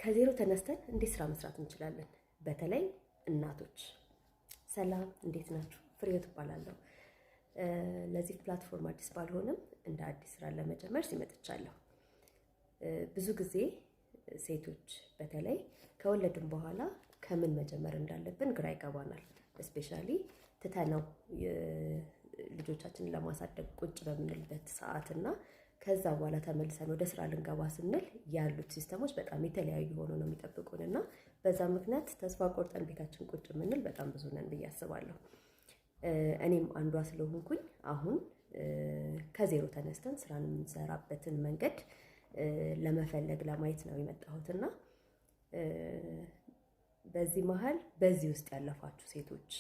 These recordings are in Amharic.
ከዜሮ ተነስተን እንዴት ስራ መስራት እንችላለን? በተለይ እናቶች። ሰላም፣ እንዴት ናችሁ? ፍሬህይወት እባላለሁ። ለዚህ ፕላትፎርም አዲስ ባልሆንም እንደ አዲስ ስራ ለመጀመር ሲመጥቻለሁ። ብዙ ጊዜ ሴቶች በተለይ ከወለድን በኋላ ከምን መጀመር እንዳለብን ግራ ይገባናል። እስፔሻሊ ትተነው ልጆቻችንን ለማሳደግ ቁጭ በምንልበት ሰዓትና ከዛ በኋላ ተመልሰን ወደ ስራ ልንገባ ስንል ያሉት ሲስተሞች በጣም የተለያዩ ሆኖ ነው የሚጠብቁን እና በዛ ምክንያት ተስፋ ቆርጠን ቤታችን ቁጭ የምንል በጣም ብዙ ነን ብዬ አስባለሁ። እኔም አንዷ ስለሆንኩኝ አሁን ከዜሮ ተነስተን ስራን የምንሰራበትን መንገድ ለመፈለግ ለማየት ነው የመጣሁትና በዚህ መሃል በዚህ ውስጥ ያለፋችሁ ሴቶች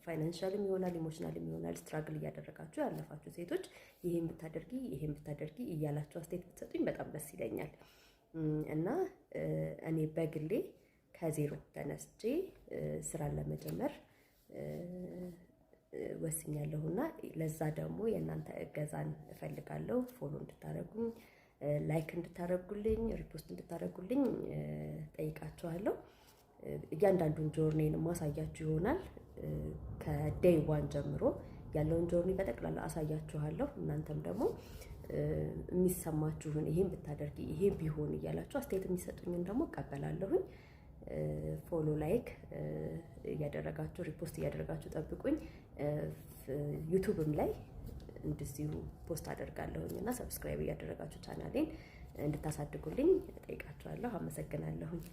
ፋይናንሻልም ይሆናል ኢሞሽናልም ይሆናል ስትራግል እያደረጋችሁ ያለፋችሁ ሴቶች ይሄን ብታደርጊ እያላችሁ አስተያየት ብትሰጡኝ በጣም ደስ ይለኛል። እና እኔ በግሌ ከዜሮ ተነስቼ ስራን ለመጀመር ወስኛለሁና ለዛ ደግሞ የእናንተ እገዛን እፈልጋለሁ። ፎሎ እንድታደርጉኝ፣ ላይክ እንድታደርጉልኝ፣ ሪፖስት እንድታደርጉልኝ ጠይቃችኋለሁ። እያንዳንዱን ጆርኒን ማሳያችሁ ይሆናል። ከዴይ ዋን ጀምሮ ያለውን ጆርኒ በጠቅላላ አሳያችኋለሁ። እናንተም ደግሞ የሚሰማችሁን ይሄን ብታደርጊ ይሄ ቢሆን እያላችሁ አስተያየት የሚሰጡኝን ደግሞ እቀበላለሁኝ። ፎሎ ላይክ እያደረጋችሁ ሪፖስት እያደረጋችሁ ጠብቁኝ። ዩቲዩብም ላይ እንደዚሁ ፖስት አደርጋለሁኝ እና ሰብስክራይብ እያደረጋችሁ ቻናሌን እንድታሳድጉልኝ ጠይቃችኋለሁ። አመሰግናለሁኝ።